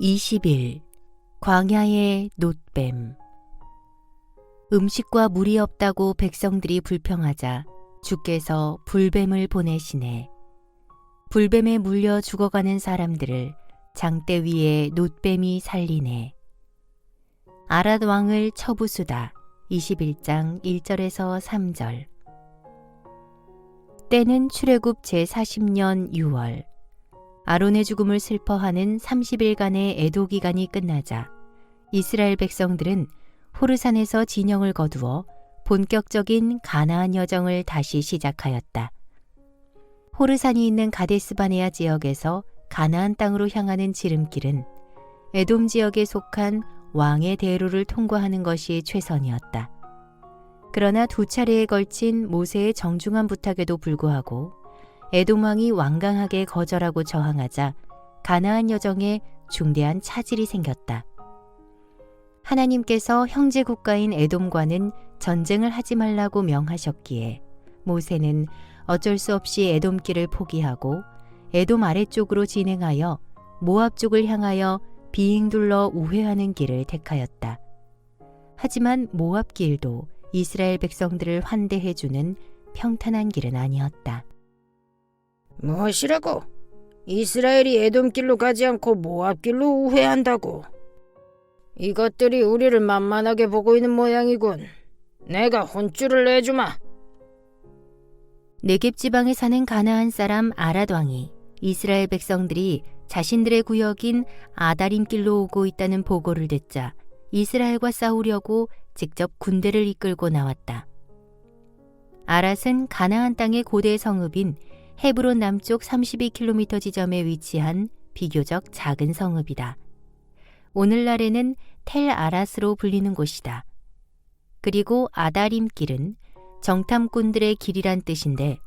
20일 광야의 놋뱀. 음식과 물이 없다고 백성들이 불평하자 주께서 불뱀을 보내시네. 불뱀에 물려 죽어가는 사람들을 장대 위에 놋뱀이 살리네. 아랏 왕을 처부수다. 21장 1절에서 3절. 때는 출애굽 제40년 6월. 아론의 죽음을 슬퍼하는 30일간의 애도 기간이 끝나자 이스라엘 백성들은 호르산에서 진영을 거두어 본격적인 가나안 여정을 다시 시작하였다. 호르산이 있는 가데스바네아 지역에서 가나안 땅으로 향하는 지름길은 에돔 지역에 속한 왕의 대로를 통과하는 것이 최선이었다. 그러나 두 차례에 걸친 모세의 정중한 부탁에도 불구하고 에돔 왕이 완강하게 거절하고 저항하자 가나안 여정에 중대한 차질이 생겼다. 하나님께서 형제 국가인 에돔과는 전쟁을 하지 말라고 명하셨기에 모세는 어쩔 수 없이 에돔길을 포기하고 에돔 아래쪽으로 진행하여 모압 쪽을 향하여 비행둘러 우회하는 길을 택하였다. 하지만 모압 길도 이스라엘 백성들을 환대해주는 평탄한 길은 아니었다. 무엇이라고? 이스라엘이 에돔길로 가지 않고 모압길로 우회한다고? 이것들이 우리를 만만하게 보고 있는 모양이군. 내가 혼쭐을 내주마. 네겝 지방에 사는 가나안 사람 아랏 왕이 이스라엘 백성들이 자신들의 구역인 아다림길로 오고 있다는 보고를 듣자 이스라엘과 싸우려고 직접 군대를 이끌고 나왔다. 아랏은 가나안 땅의 고대 성읍인 헤브론 남쪽 32km 지점에 위치한 비교적 작은 성읍이다. 오늘날에는 텔 아랏으로 불리는 곳이다. 그리고 아다림길은 정탐꾼들의 길이란 뜻인데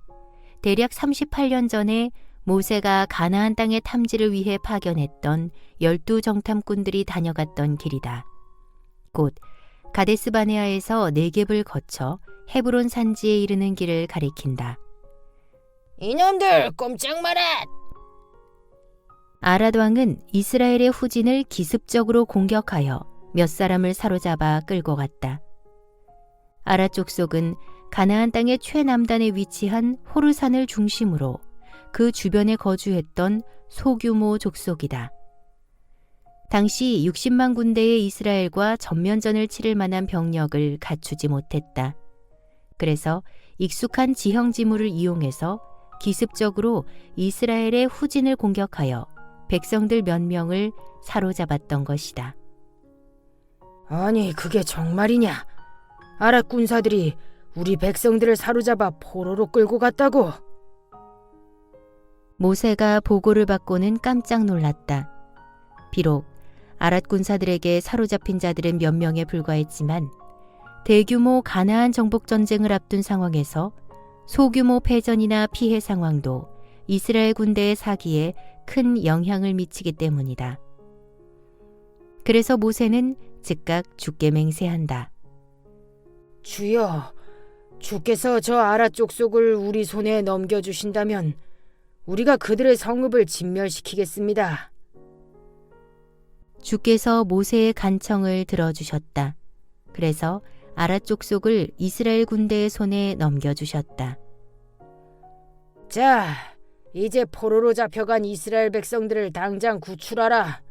대략 38년 전에 모세가 가나안 땅의 탐지를 위해 파견했던 12정탐꾼들이 다녀갔던 길이다. 곧 가데스바네아에서 네겝을 거쳐 헤브론 산지에 이르는 길을 가리킨다. 이놈들 꼼짝 마라! 아랏 왕은 이스라엘의 후진을 기습적으로 공격하여 몇 사람을 사로잡아 끌고 갔다. 아랏 족속은 가나안 땅의 최남단에 위치한 호르산을 중심으로 그 주변에 거주했던 소규모 족속이다. 당시 60만 군대의 이스라엘과 전면전을 치를 만한 병력을 갖추지 못했다. 그래서 익숙한 지형 지물을 이용해서 기습적으로 이스라엘의 후진을 공격하여 백성들 몇 명을 사로잡았던 것이다. 아니 그게 정말이냐? 아랏 군사들이 우리 백성들을 사로잡아 포로로 끌고 갔다고? 모세가 보고를 받고는 깜짝 놀랐다. 비록 아랏 군사들에게 사로잡힌 자들은 몇 명에 불과했지만 대규모 가나안 정복 전쟁을 앞둔 상황에서 소규모 패전이나 피해 상황도 이스라엘 군대의 사기에 큰 영향을 미치기 때문이다. 그래서 모세는 즉각 주께 맹세한다. 주여, 주께서 저 아랏 족속을 우리 손에 넘겨주신다면 우리가 그들의 성읍을 진멸시키겠습니다. 주께서 모세의 간청을 들어주셨다. 그래서 아랏 족속을 이스라엘 군대의 손에 넘겨주셨다. 자, 이제 포로로 잡혀간 이스라엘 백성들을 당장 구출하라.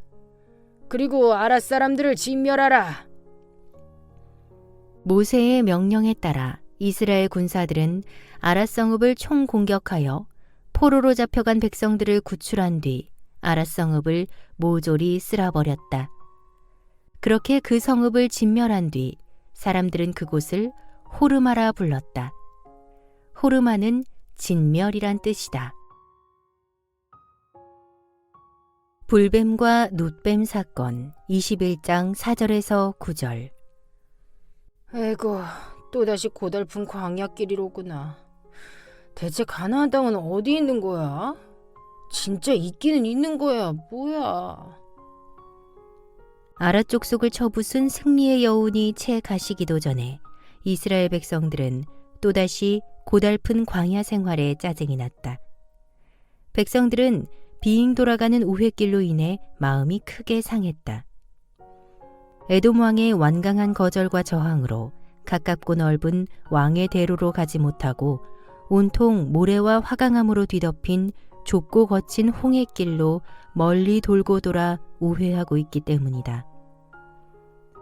그리고 아랏 사람들을 진멸하라. 모세의 명령에 따라 이스라엘 군사들은 아랏 성읍을 총공격하여 포로로 잡혀간 백성들을 구출한 뒤 아랏 성읍을 모조리 쓸어버렸다. 그렇게 그 성읍을 진멸한 뒤 사람들은 그곳을 호르마라 불렀다. 호르마는 진멸이란 뜻이다. 불뱀과 놋뱀 사건 21장 4절에서 9절. 에고, 또다시 고달픈 광야길이로구나. 대체 가나안 땅은 어디 있는 거야? 진짜 있기는 있는 거야, 뭐야? 아랏 족속을 쳐부순 승리의 여운이 채 가시기도 전에 이스라엘 백성들은 또다시 고달픈 광야 생활에 짜증이 났다. 백성들은 빙 돌아가는 우회길로 인해 마음이 크게 상했다. 에돔 왕의 완강한 거절과 저항으로 가깝고 넓은 왕의 대로로 가지 못하고 온통 모래와 화강암으로 뒤덮인 좁고 거친 홍해길로 멀리 돌고 돌아 우회하고 있기 때문이다.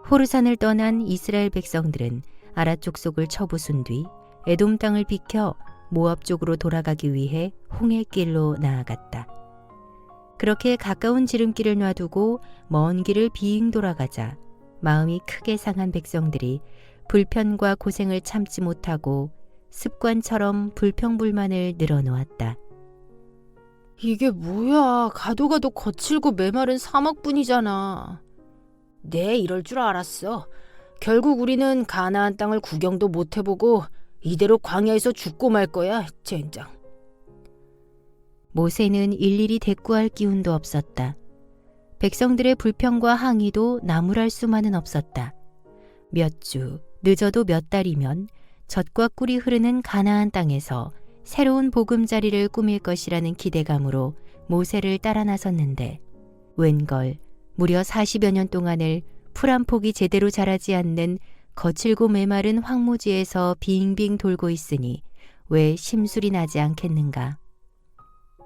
호르산을 떠난 이스라엘 백성들은 아랏 족속을 쳐부순 뒤 에돔 땅을 비켜 모압 쪽으로 돌아가기 위해 홍해길로 나아갔다. 그렇게 가까운 지름길을 놔두고 먼 길을 빙 돌아가자 마음이 크게 상한 백성들이 불편과 고생을 참지 못하고 습관처럼 불평불만을 늘어놓았다. 이게 뭐야? 가도 가도 거칠고 메마른 사막뿐이잖아. 네, 이럴 줄 알았어. 결국 우리는 가나안 땅을 구경도 못 해보고 이대로 광야에서 죽고 말 거야, 젠장. 모세는 일일이 대꾸할 기운도 없었다. 백성들의 불평과 항의도 나무랄 수만은 없었다. 몇 주, 늦어도 몇 달이면 젖과 꿀이 흐르는 가나안 땅에서 새로운 보금자리를 꾸밀 것이라는 기대감으로 모세를 따라 나섰는데 웬걸 무려 40여 년 동안을 풀 한 폭이 제대로 자라지 않는 거칠고 메마른 황무지에서 빙빙 돌고 있으니 왜 심술이 나지 않겠는가.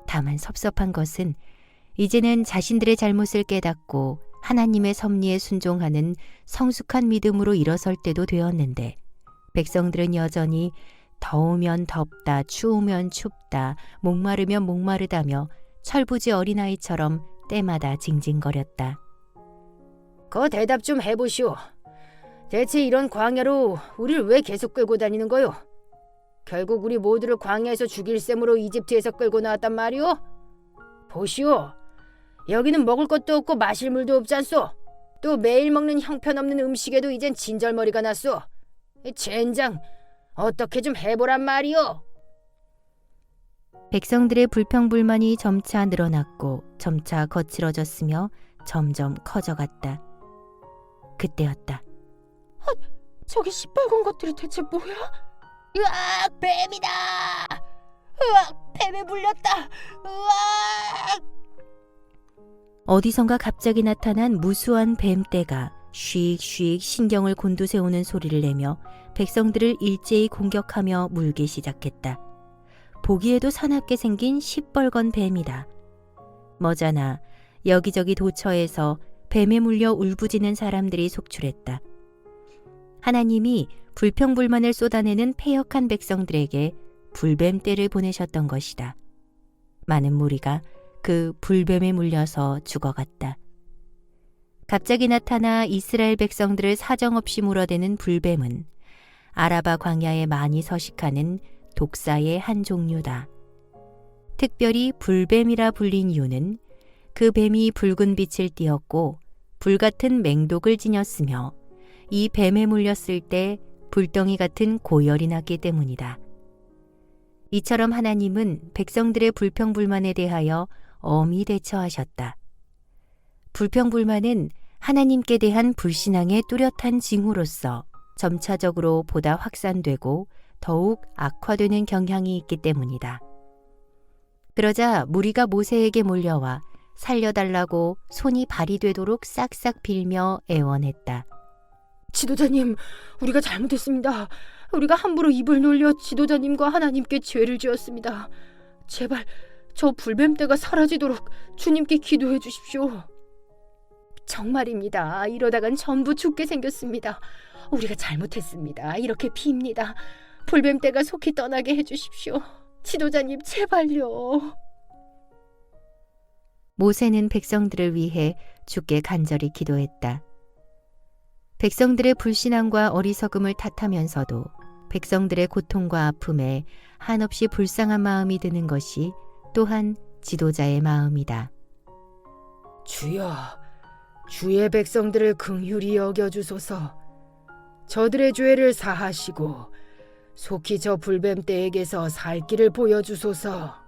다만 섭섭한 것은 이제는 자신들의 잘못을 깨닫고 하나님의 섭리에 순종하는 성숙한 믿음으로 일어설 때도 되었는데 백성들은 여전히 더우면 덥다, 추우면 춥다, 목마르면 목마르다며 철부지 어린아이처럼 때마다 징징거렸다. 거 대답 좀 해보시오. 대체 이런 광야로 우리를 왜 계속 끌고 다니는 거요? 결국 우리 모두를 광야에서 죽일 셈으로 이집트에서 끌고 나왔단 말이오? 보시오. 여기는 먹을 것도 없고 마실 물도 없지 않소? 또 매일 먹는 형편없는 음식에도 이젠 진절머리가 났소. 젠장, 어떻게 좀 해보란 말이오. 백성들의 불평불만이 점차 늘어났고 점차 거칠어졌으며 점점 커져갔다. 그때였다. 저기 시뻘건 것들이 대체 뭐야? 으악, 뱀이다! 으악, 뱀에 물렸다! 으악! 어디선가 갑자기 나타난 무수한 뱀떼가 쉬익쉬익 신경을 곤두세우는 소리를 내며 백성들을 일제히 공격하며 물기 시작했다. 보기에도 사납게 생긴 시뻘건 뱀이다. 머자나 여기저기 도처에서 뱀에 물려 울부짖는 사람들이 속출했다. 하나님이 불평불만을 쏟아내는 패역한 백성들에게 불뱀떼를 보내셨던 것이다. 많은 무리가 그 불뱀에 물려서 죽어갔다. 갑자기 나타나 이스라엘 백성들을 사정없이 물어대는 불뱀은 아라바 광야에 많이 서식하는 독사의 한 종류다. 특별히 불뱀이라 불린 이유는 그 뱀이 붉은 빛을 띠었고 불같은 맹독을 지녔으며 이 뱀에 물렸을 때 불덩이 같은 고열이 났기 때문이다. 이처럼 하나님은 백성들의 불평불만에 대하여 엄히 대처하셨다. 불평불만은 하나님께 대한 불신앙의 뚜렷한 징후로서 점차적으로 보다 확산되고 더욱 악화되는 경향이 있기 때문이다. 그러자 무리가 모세에게 몰려와 살려달라고 손이 발이 되도록 싹싹 빌며 애원했다. 지도자님, 우리가 잘못했습니다. 우리가 함부로 입을 놀려 지도자님과 하나님께 죄를 지었습니다. 제발 저 불뱀떼가 사라지도록 주님께 기도해 주십시오. 정말입니다. 이러다간 전부 죽게 생겼습니다. 우리가 잘못했습니다. 이렇게 빕니다. 불뱀떼가 속히 떠나게 해주십시오. 지도자님, 제발요. 모세는 백성들을 위해 주께 간절히 기도했다. 백성들의 불신앙과 어리석음을 탓하면서도 백성들의 고통과 아픔에 한없이 불쌍한 마음이 드는 것이 또한 지도자의 마음이다. 주여, 주의 백성들을 긍휼히 여겨주소서. 저들의 죄를 사하시고 속히 저 불뱀떼에게서 살 길을 보여주소서.